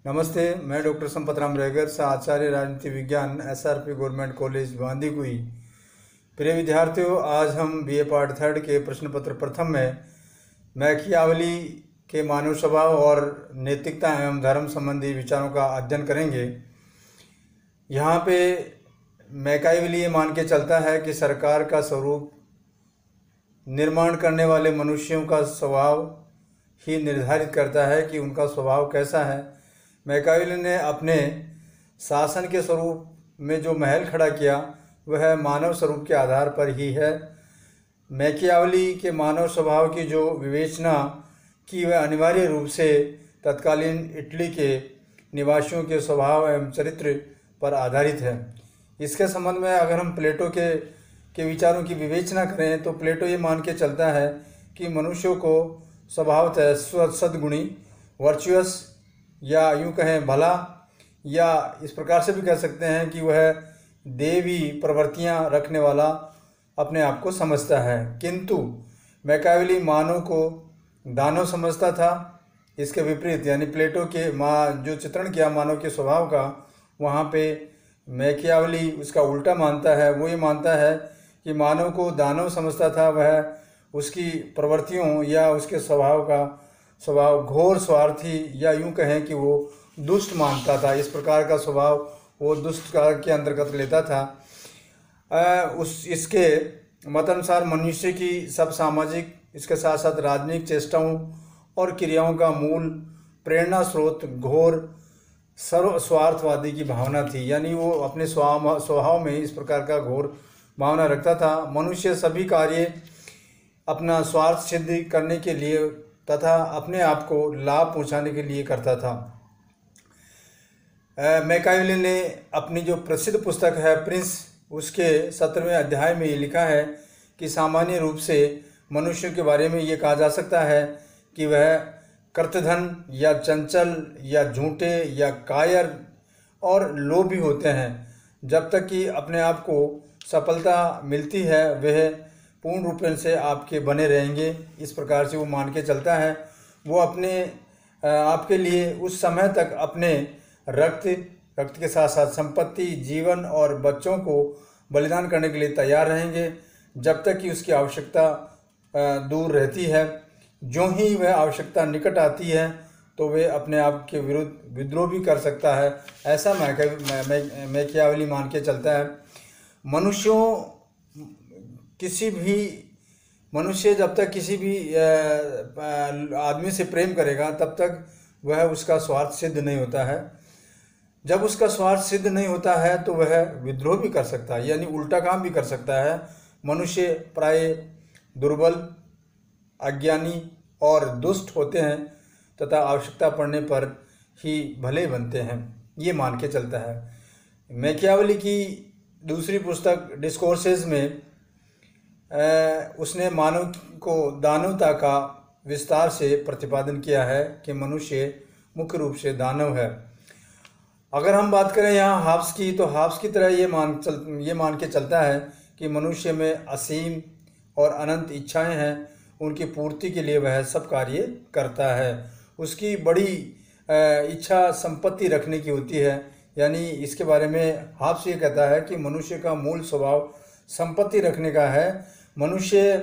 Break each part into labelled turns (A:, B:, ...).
A: नमस्ते, मैं डॉक्टर संपत राम रेगर से आचार्य राजनीति विज्ञान SRP गवर्नमेंट कॉलेज बांदीकुई। प्रिय विद्यार्थियों, आज हम BA पार्ट 3 के प्रश्न पत्र प्रथम में मैकियावली के मानव स्वभाव और नैतिकता एवं धर्म संबंधी विचारों का अध्ययन करेंगे। यहाँ पे मैकियावली ये मान के चलता है कि सरकार का स्वरूप निर्माण करने वाले मनुष्यों का स्वभाव ही निर्धारित करता है कि उनका स्वभाव कैसा है। मैकियावली ने अपने शासन के स्वरूप में जो महल खड़ा किया वह मानव स्वरूप के आधार पर ही है। मैकियावली के मानव स्वभाव की जो विवेचना की वह अनिवार्य रूप से तत्कालीन इटली के निवासियों के स्वभाव एवं चरित्र पर आधारित है। इसके संबंध में अगर हम प्लेटो के विचारों की विवेचना करें तो प्लेटो ये मान के चलता है कि मनुष्यों को स्वभावतः सद्गुणी, वर्चुअस या यूँ कहें भला, या इस प्रकार से भी कह सकते हैं कि वह देवी प्रवृत्तियाँ रखने वाला अपने आप को समझता है। किंतु मैकियावली मानव को दानव समझता था। इसके विपरीत यानी प्लेटो के जो चित्रण किया मानव के स्वभाव का, वहाँ पे मैकियावली उसका उल्टा मानता है। वो ये मानता है कि मानव को दानव समझता था, वह उसकी प्रवृत्तियों या उसके स्वभाव घोर स्वार्थी या यूं कहें कि वो दुष्ट मानता था। इस प्रकार का स्वभाव वो दुष्ट के अंतर्गत लेता था। इसके मतानुसार मनुष्य की सब सामाजिक, इसके साथ साथ राजनीतिक चेष्टाओं और क्रियाओं का मूल प्रेरणा स्रोत घोर सर्व स्वार्थवादी की भावना थी। यानी वो अपने स्वभाव में इस प्रकार का घोर भावना रखता था। मनुष्य सभी कार्य अपना स्वार्थ सिद्ध करने के लिए तथा अपने आप को लाभ पहुंचाने के लिए करता था। मैकियावली ने अपनी जो प्रसिद्ध पुस्तक है प्रिंस, उसके 17वें अध्याय में ये लिखा है कि सामान्य रूप से मनुष्य के बारे में ये कहा जा सकता है कि वह कर्तधन या चंचल या झूठे या कायर और लोभी होते हैं। जब तक कि अपने आप को सफलता मिलती है वह पूर्ण रूप से आपके बने रहेंगे। इस प्रकार से वो मान के चलता है। वो अपने आपके लिए उस समय तक अपने रक्त के साथ साथ संपत्ति, जीवन और बच्चों को बलिदान करने के लिए तैयार रहेंगे जब तक कि उसकी आवश्यकता दूर रहती है। जो ही वह आवश्यकता निकट आती है तो वे अपने आप के विरुद्ध विद्रोह भी कर सकता है। ऐसा मैकियावली मान के चलता है। मनुष्य जब तक किसी भी आदमी से प्रेम करेगा तब तक वह उसका स्वार्थ सिद्ध नहीं होता है। जब उसका स्वार्थ सिद्ध नहीं होता है तो वह विद्रोह भी कर सकता है, यानी उल्टा काम भी कर सकता है। मनुष्य प्राय दुर्बल, अज्ञानी और दुष्ट होते हैं तथा आवश्यकता पड़ने पर ही भले बनते हैं, ये मान के चलता है। मैकियावली की दूसरी पुस्तक डिस्कोर्सेस में उसने मानव को दानवता का विस्तार से प्रतिपादन किया है कि मनुष्य मुख्य रूप से दानव है। अगर हम बात करें यहाँ हाब्स की, तो हाब्स की तरह ये मान के चलता है कि मनुष्य में असीम और अनंत इच्छाएं हैं, उनकी पूर्ति के लिए वह सब कार्य करता है। उसकी बड़ी इच्छा संपत्ति रखने की होती है। यानी इसके बारे में हाब्स ये कहता है कि मनुष्य का मूल स्वभाव संपत्ति रखने का है। मनुष्य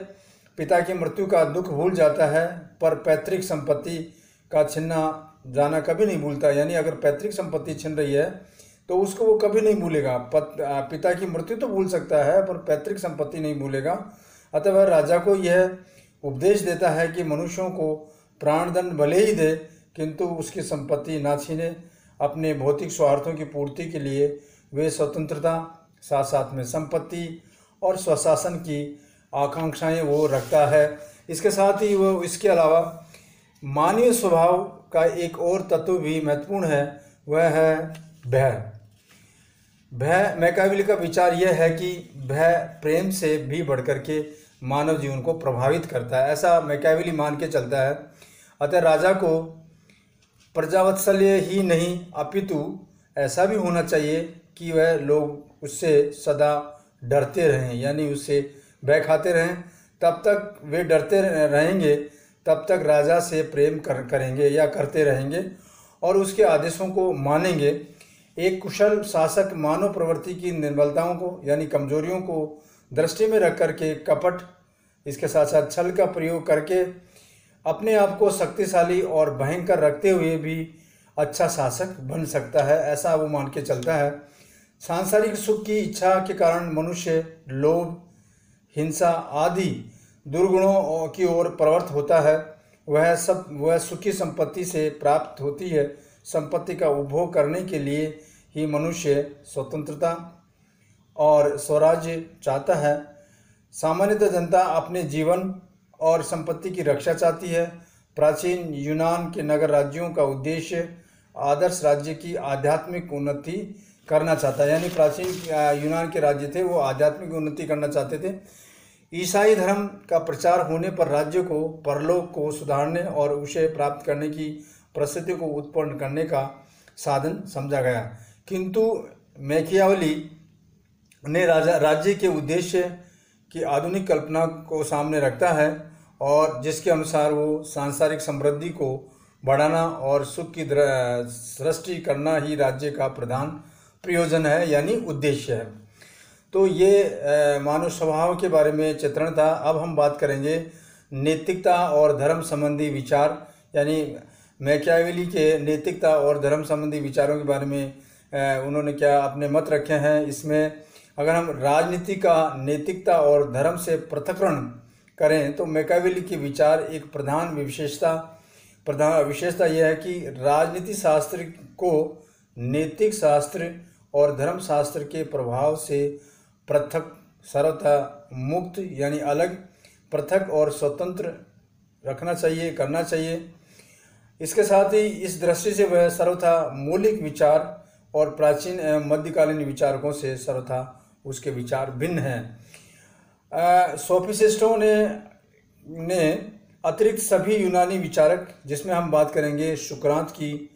A: पिता की मृत्यु का दुख भूल जाता है पर पैतृक संपत्ति का छिनना जाना कभी नहीं भूलता। यानी अगर पैतृक संपत्ति छिन रही है तो उसको वो कभी नहीं भूलेगा। पिता की मृत्यु तो भूल सकता है पर पैतृक संपत्ति नहीं भूलेगा। अतः वह राजा को यह उपदेश देता है कि मनुष्यों को प्राणदंड भले ही दे किंतु उसकी संपत्ति ना छीने। अपने भौतिक स्वार्थों की पूर्ति के लिए वे स्वतंत्रता, साथ साथ में संपत्ति और स्वशासन की आकांक्षाएं वो रखता है। इसके साथ ही वो इसके अलावा मानवीय स्वभाव का एक और तत्व भी महत्वपूर्ण है, वह है भय। मैकियावली का विचार यह है कि भय प्रेम से भी बढ़कर के मानव जीवन को प्रभावित करता है। ऐसा मैकियावली मान के चलता है। अतः राजा को प्रजावत्सल्य ही नहीं अपितु ऐसा भी होना चाहिए कि वह लोग उससे सदा डरते रहें, यानी उससे भय खाते रहें। तब तक वे डरते रहेंगे तब तक राजा से प्रेम करेंगे या करते रहेंगे और उसके आदेशों को मानेंगे। एक कुशल शासक मानव प्रवृत्ति की निर्बलताओं को यानी कमजोरियों को दृष्टि में रख करके कपट, इसके साथ साथ छल का प्रयोग करके अपने आप को शक्तिशाली और भयंकर रखते हुए भी अच्छा शासक बन सकता है, ऐसा वो मान के चलता है। सांसारिक सुख की इच्छा के कारण मनुष्य लोभ, हिंसा आदि दुर्गुणों की ओर प्रवृत्त होता है। वह सुखी संपत्ति से प्राप्त होती है। संपत्ति का उपभोग करने के लिए ही मनुष्य स्वतंत्रता और स्वराज्य चाहता है। सामान्यतः जनता अपने जीवन और संपत्ति की रक्षा चाहती है। प्राचीन यूनान के नगर राज्यों का उद्देश्य आदर्श राज्य की आध्यात्मिक उन्नति करना चाहता है, यानी प्राचीन यूनान के राज्य थे वो आध्यात्मिक उन्नति करना चाहते थे। ईसाई धर्म का प्रचार होने पर राज्य को परलोक को सुधारने और उसे प्राप्त करने की परिस्थिति को उत्पन्न करने का साधन समझा गया। किंतु मैकियावेली ने राज्य के उद्देश्य की आधुनिक कल्पना को सामने रखता है और जिसके अनुसार वो सांसारिक समृद्धि को बढ़ाना और सुख की सृष्टि करना ही राज्य का प्रधान प्रयोजन है, यानी उद्देश्य है। तो ये मानव स्वभाव के बारे में चित्रण था। अब हम बात करेंगे नैतिकता और धर्म संबंधी विचार, यानी मैकियावेली के नैतिकता और धर्म संबंधी विचारों के बारे में उन्होंने क्या अपने मत रखे हैं। इसमें अगर हम राजनीति का नैतिकता और धर्म से पृथक्करण करें तो मैकियावेली के विचार एक प्रधान विशेषता यह है कि राजनीति शास्त्र को नैतिक शास्त्र और धर्म शास्त्र के प्रभाव से पृथक, सर्वथा मुक्त यानी अलग, पृथक और स्वतंत्र रखना चाहिए, करना चाहिए। इसके साथ ही इस दृष्टि से वह सर्वथा मौलिक विचार और प्राचीन एवं मध्यकालीन विचारकों से सर्वथा उसके विचार भिन्न हैं। सोफिस्टों ने अतिरिक्त सभी यूनानी विचारक, जिसमें हम बात करेंगे सुकरात की,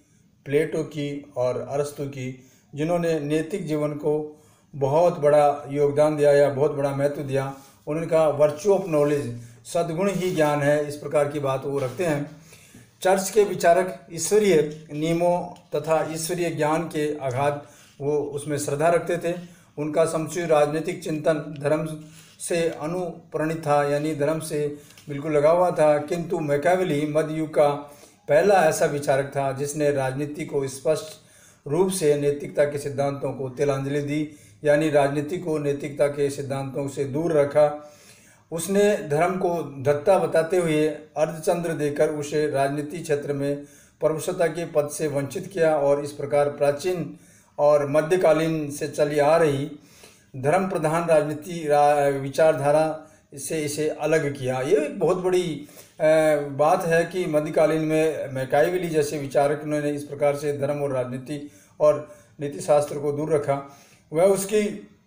A: प्लेटो की और अरस्तु की, जिन्होंने नैतिक जीवन को बहुत बड़ा योगदान दिया या बहुत बड़ा महत्व दिया। उन्होंने कहा वर्च्यू ऑफ नॉलेज, सद्गुण ही ज्ञान है, इस प्रकार की बात वो रखते हैं। चर्च के विचारक ईश्वरीय नियमों तथा ईश्वरीय ज्ञान के अगाध वो उसमें श्रद्धा रखते थे। उनका समुचित राजनीतिक चिंतन धर्म से अनुप्रणित था, यानी धर्म से बिल्कुल लगा हुआ था। किंतु मैकियावेली मध्य युग का पहला ऐसा विचारक था जिसने राजनीति को स्पष्ट रूप से नैतिकता के सिद्धांतों को तिलांजलि दी, यानी राजनीति को नैतिकता के सिद्धांतों से दूर रखा। उसने धर्म को धत्ता बताते हुए अर्धचंद्र देकर उसे राजनीति क्षेत्र में प्रभुसत्ता के पद से वंचित किया और इस प्रकार प्राचीन और मध्यकालीन से चली आ रही धर्म प्रधान राजनीति विचारधारा से इसे अलग किया। ये एक बहुत बड़ी बात है कि मध्यकालीन में मैकियावेली जैसे विचारक ने इस प्रकार से धर्म और राजनीति और नीति शास्त्र को दूर रखा। वह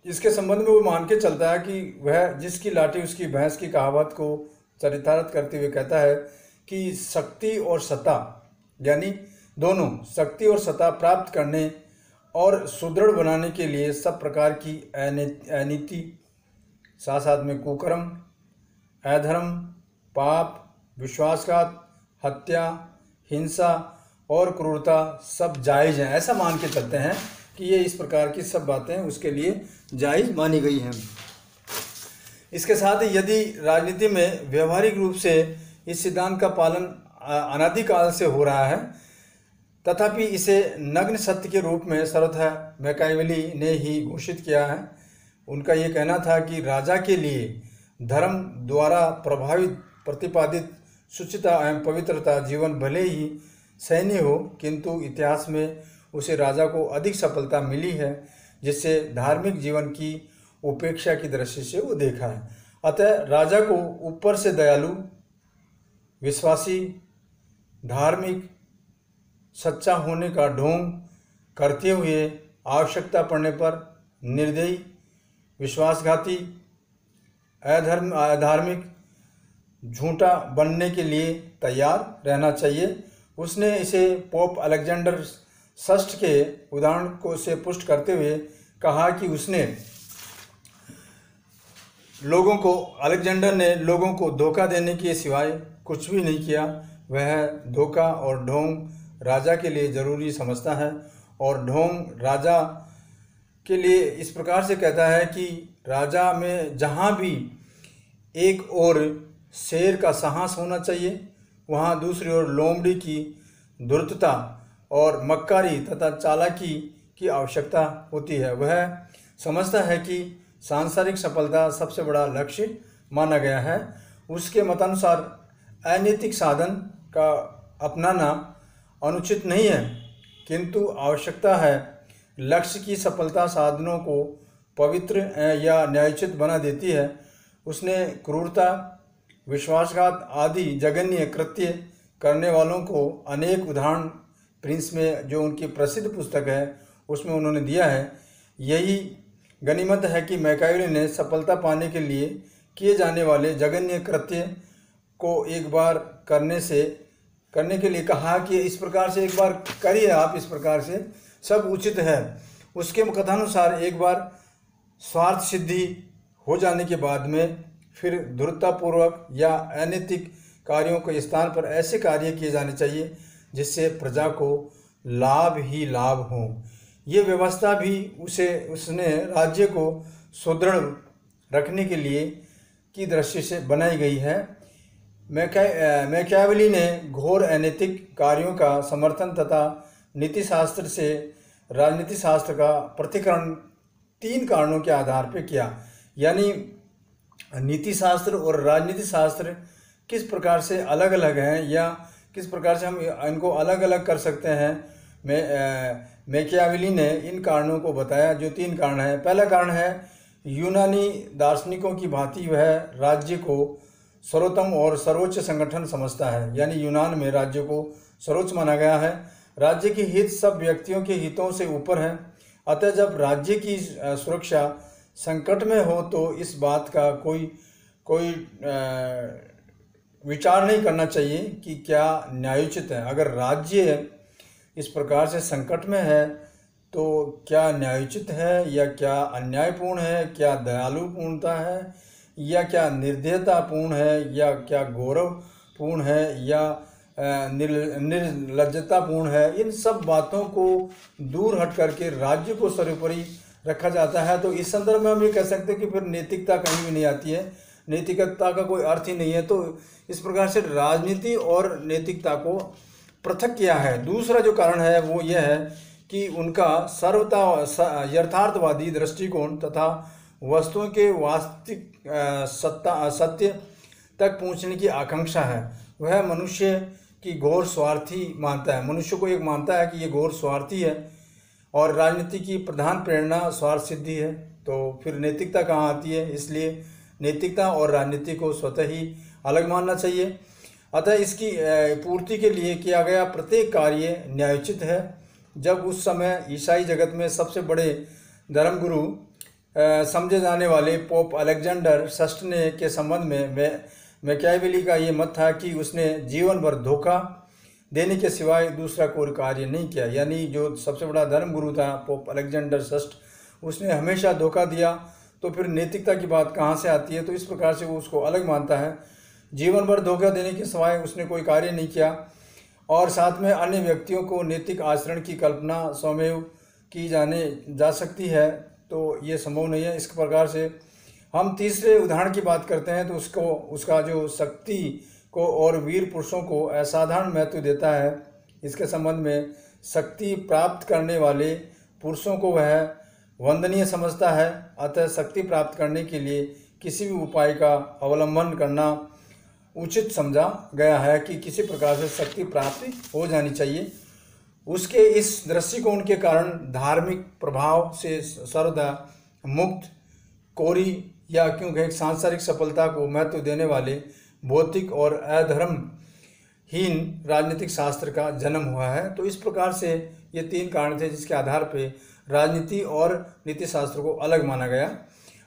A: इसके संबंध में वो मान के चलता है कि वह जिसकी लाठी उसकी भैंस की कहावत को चरितार्थ करते हुए कहता है कि शक्ति और सत्ता, यानी दोनों शक्ति और सत्ता प्राप्त करने और सुदृढ़ बनाने के लिए सब प्रकार की अनीति, साथ साथ में कुकर्म, अधर्म, पाप, विश्वासघात, हत्या, हिंसा और क्रूरता सब जायज़ हैं, ऐसा मान के चलते हैं कि ये इस प्रकार की सब बातें उसके लिए जायज़ मानी गई हैं। इसके साथ ही यदि राजनीति में व्यवहारिक रूप से इस सिद्धांत का पालन अनादिकाल से हो रहा है, तथापि इसे नग्न सत्य के रूप में सर्वथा मैकियावेली ने ही घोषित किया है। उनका ये कहना था कि राजा के लिए धर्म द्वारा प्रभावित प्रतिपादित शुचिता एवं पवित्रता जीवन भले ही सैन्य हो, किंतु इतिहास में उसे राजा को अधिक सफलता मिली है, जिससे धार्मिक जीवन की उपेक्षा की दृष्टि से वो देखा है। अतः राजा को ऊपर से दयालु, विश्वासी, धार्मिक, सच्चा होने का ढोंग करते हुए आवश्यकता पड़ने पर निर्दयी, विश्वासघाती, अधार्मिक, झूठा बनने के लिए तैयार रहना चाहिए। उसने इसे पोप अलेक्जेंडर षष्ठ के उदाहरण को से पुष्ट करते हुए कहा कि अलेक्जेंडर ने लोगों को धोखा देने के सिवाय कुछ भी नहीं किया। वह धोखा और ढोंग राजा के लिए जरूरी समझता है, और ढोंग राजा के लिए इस प्रकार से कहता है कि राजा में जहाँ भी एक ओर शेर का साहस होना चाहिए, वहाँ दूसरी ओर लोमड़ी की धूर्तता और मक्कारी तथा चालाकी की आवश्यकता होती है। वह समझता है कि सांसारिक सफलता सबसे बड़ा लक्ष्य माना गया है। उसके मतानुसार अनैतिक साधन का अपनाना अनुचित नहीं है, किंतु आवश्यकता है लक्ष्य की सफलता साधनों को पवित्र या न्यायोचित बना देती है। उसने क्रूरता, विश्वासघात आदि जघन्य कृत्य करने वालों को अनेक उदाहरण प्रिंस में, जो उनकी प्रसिद्ध पुस्तक है, उसमें उन्होंने दिया है। यही गनीमत है कि मैकावेली ने सफलता पाने के लिए किए जाने वाले जघन्य कृत्य को एक बार करने के लिए कहा कि इस प्रकार से एक बार करिए आप, इस प्रकार से सब उचित है। उसके कथानुसार एक बार स्वार्थ सिद्धि हो जाने के बाद में फिर धूर्ततापूर्वक या अनैतिक कार्यों के स्थान पर ऐसे कार्य किए जाने चाहिए जिससे प्रजा को लाभ ही लाभ हो। ये व्यवस्था भी उसने राज्य को सुदृढ़ रखने के लिए की दृष्टि से बनाई गई है। मैकियावेली ने घोर अनैतिक कार्यों का समर्थन तथा नीति शास्त्र से राजनीति शास्त्र का प्रतिकरण 3 कारणों के आधार पर किया। यानी नीति शास्त्र और राजनीति शास्त्र किस प्रकार से अलग अलग हैं या किस प्रकार से हम इनको अलग अलग कर सकते हैं। मैकियावेली ने इन कारणों को बताया, जो 3 कारण हैं। पहला कारण है यूनानी दार्शनिकों की भांति वह राज्य को सर्वोत्तम और सर्वोच्च संगठन समझता है। यानी यूनान में राज्य को सर्वोच्च माना गया है। राज्य के हित सब व्यक्तियों के हितों से ऊपर है। अतः जब राज्य की सुरक्षा संकट में हो तो इस बात का कोई विचार नहीं करना चाहिए कि क्या न्यायोचित है। अगर राज्य इस प्रकार से संकट में है तो क्या न्यायोचित है या क्या अन्यायपूर्ण है, क्या दयालुपूर्णता है या क्या निर्दयतापूर्ण है या क्या गौरवपूर्ण है या निर्लज्जतापूर्ण है। इन सब बातों को दूर हट करके राज्य को सर्वोपरि रखा जाता है। तो इस संदर्भ में हम ये कह सकते हैं कि फिर नैतिकता कहीं भी नहीं आती है, नैतिकता का कोई अर्थ ही नहीं है। तो इस प्रकार से राजनीति और नैतिकता को पृथक किया है। दूसरा जो कारण है वो यह है कि उनका यथार्थवादी दृष्टिकोण तथा वस्तुओं के वास्तविक सत्य तक पहुंचने की आकांक्षा है। वह मनुष्य की घोर स्वार्थी मानता है, मनुष्य को एक मानता है कि ये घोर स्वार्थी है और राजनीति की प्रधान प्रेरणा स्वार्थ सिद्धि है। तो फिर नैतिकता कहाँ आती है। इसलिए नैतिकता और राजनीति को स्वतः ही अलग मानना चाहिए। अतः इसकी पूर्ति के लिए किया गया प्रत्येक कार्य न्यायोचित है। जब उस समय ईसाई जगत में सबसे बड़े धर्मगुरु समझे जाने वाले पोप अलेक्जेंडर षष्ठ ने के संबंध में मैकियावेली का ये मत था कि उसने जीवन भर धोखा देने के सिवाय दूसरा कोई कार्य नहीं किया। यानी जो सबसे बड़ा धर्मगुरु था पोप अलेक्जेंडर षष्ठ, उसने हमेशा धोखा दिया। तो फिर नैतिकता की बात कहाँ से आती है। तो इस प्रकार से वो उसको अलग मानता है। जीवन भर धोखा देने के सिवाय उसने कोई कार्य नहीं किया और साथ में अन्य व्यक्तियों को नैतिक आचरण की कल्पना स्वयं की जा सकती है, तो ये संभव नहीं है। इस प्रकार से हम तीसरे उदाहरण की बात करते हैं तो उसका जो शक्ति को और वीर पुरुषों को असाधारण महत्व देता है। इसके संबंध में शक्ति प्राप्त करने वाले पुरुषों को वह वंदनीय समझता है। अतः शक्ति प्राप्त करने के लिए किसी भी उपाय का अवलंबन करना उचित समझा गया है कि किसी प्रकार से शक्ति प्राप्ति हो जानी चाहिए। उसके इस दृष्टिकोण के कारण धार्मिक प्रभाव से सर्वदा मुक्त, कोरी या क्योंकि सांसारिक सफलता को महत्व देने वाले भौतिक और अधर्महीन राजनीतिक शास्त्र का जन्म हुआ है। तो इस प्रकार से ये 3 कारण थे जिसके आधार पर राजनीति और नीति शास्त्र को अलग माना गया।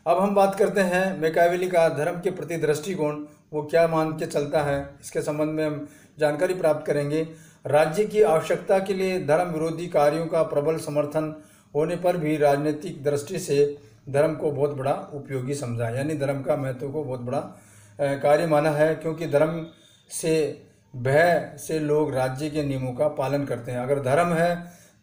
A: अब हम बात करते हैं मैकियावेली का धर्म के प्रति दृष्टिकोण, वो क्या मान के चलता है। इसके संबंध में हम जानकारी प्राप्त करेंगे। राज्य की आवश्यकता के लिए धर्म विरोधी कार्यों का प्रबल समर्थन होने पर भी राजनीतिक दृष्टि से धर्म को बहुत बड़ा उपयोगी समझा। यानी धर्म का महत्व को बहुत बड़ा कार्य माना है, क्योंकि धर्म से भय से लोग राज्य के नियमों का पालन करते हैं। अगर धर्म है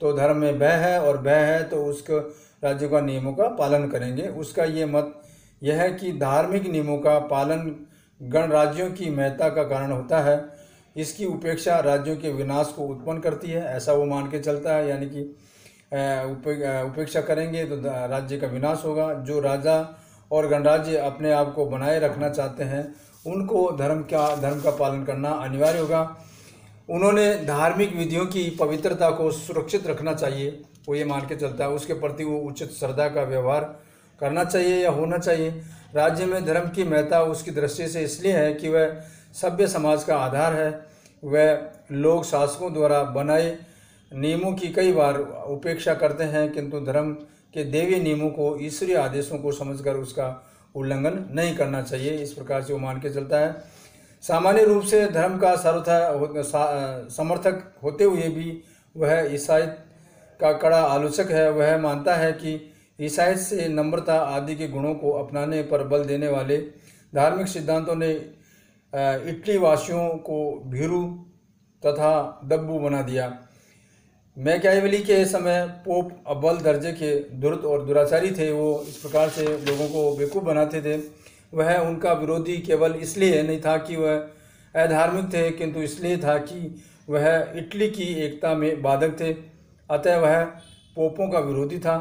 A: तो धर्म में भय है, और भय है तो उसको राज्यों का नियमों का पालन करेंगे। उसका ये मत यह है कि धार्मिक नियमों का पालन गणराज्यों की महत्ता का कारण होता है। इसकी उपेक्षा राज्यों के विनाश को उत्पन्न करती है, ऐसा वो मान के चलता है। यानी कि उपेक्षा करेंगे तो राज्य का विनाश होगा। जो राजा और गणराज्य अपने आप को बनाए रखना चाहते हैं उनको धर्म का पालन करना अनिवार्य होगा। उन्होंने धार्मिक विधियों की पवित्रता को सुरक्षित रखना चाहिए, वो ये मान के चलता है। उसके प्रति वो उचित श्रद्धा का व्यवहार करना चाहिए या होना चाहिए। राज्य में धर्म की महत्ता उसकी दृष्टि से इसलिए है कि वह सभ्य समाज का आधार है। वह लोग शासकों द्वारा बनाए नियमों की कई बार उपेक्षा करते हैं, किंतु धर्म के दैवीय नियमों को, ईश्वरीय आदेशों को समझकर उसका उल्लंघन नहीं करना चाहिए। इस प्रकार से वो मान के चलता है। सामान्य रूप से धर्म का समर्थक होते हुए भी वह ईसाईयत का कड़ा आलोचक है। वह मानता है कि ईसाईयत से नम्रता आदि के गुणों को अपनाने पर बल देने वाले धार्मिक सिद्धांतों ने इटली वासियों को भीरू तथा दब्बू बना दिया। मैकियावेली के समय पोप अव्वल दर्जे के धूर्त और दुराचारी थे। वो इस प्रकार से लोगों को बेवकूफ़ बनाते थे। वह उनका विरोधी केवल इसलिए नहीं था कि वह अधार्मिक थे, किंतु इसलिए था कि वह इटली की एकता में बाधक थे। अतः वह पोपों का विरोधी था।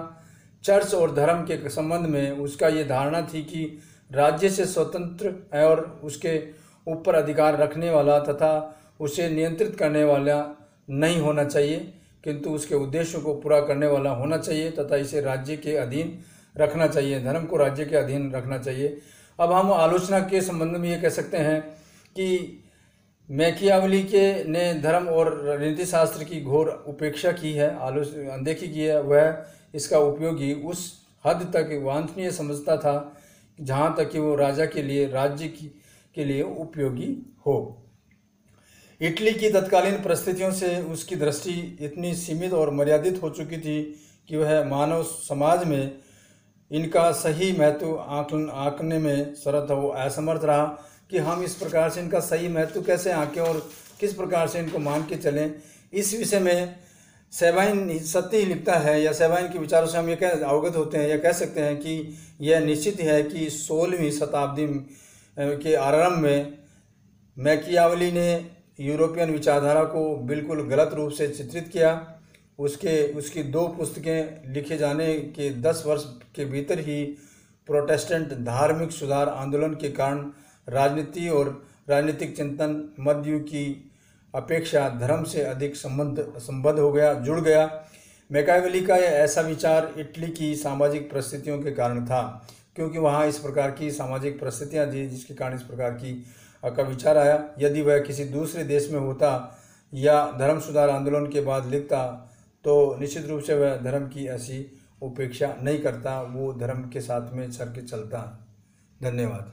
A: चर्च और धर्म के संबंध में उसका ये धारणा थी कि राज्य से स्वतंत्र और उसके ऊपर अधिकार रखने वाला तथा उसे नियंत्रित करने वाला नहीं होना चाहिए, किंतु उसके उद्देश्यों को पूरा करने वाला होना चाहिए तथा इसे राज्य के अधीन रखना चाहिए। धर्म को राज्य के अधीन रखना चाहिए। अब हम आलोचना के संबंध में ये कह सकते हैं कि मैकियावेली ने धर्म और नीति शास्त्र की घोर उपेक्षा की है, अनदेखी की है। वह इसका उपयोगी उस हद तक वांछनीय समझता था जहाँ तक कि वो राजा के लिए, राज्य के लिए उपयोगी हो। इटली की तत्कालीन परिस्थितियों से उसकी दृष्टि इतनी सीमित और मर्यादित हो चुकी थी कि वह मानव समाज में इनका सही महत्व आंकने में असमर्थ रहा कि हम इस प्रकार से इनका सही महत्व कैसे आंकें और किस प्रकार से इनको मान के चलें। इस विषय में सेबाइन सत्य ही लिखता है, या सेबाइन के विचारों से हम ये अवगत होते हैं या कह सकते हैं कि यह निश्चित है कि 16वीं शताब्दी के आरंभ में मैकियावेली ने यूरोपियन विचारधारा को बिल्कुल गलत रूप से चित्रित किया। उसकी 2 पुस्तकें लिखे जाने के 10 वर्ष के भीतर ही प्रोटेस्टेंट धार्मिक सुधार आंदोलन के कारण राजनीति और राजनीतिक चिंतन मध्ययुग की अपेक्षा धर्म से अधिक संबद्ध हो गया, जुड़ गया। मैकियावेली का यह ऐसा विचार इटली की सामाजिक परिस्थितियों के कारण था, क्योंकि वहाँ इस प्रकार की सामाजिक परिस्थितियाँ थी जिसके कारण इस प्रकार का विचार आया। यदि वह किसी दूसरे देश में होता या धर्म सुधार आंदोलन के बाद लिखता तो निश्चित रूप से वह धर्म की ऐसी उपेक्षा नहीं करता, वो धर्म के साथ में चल के चलता। धन्यवाद।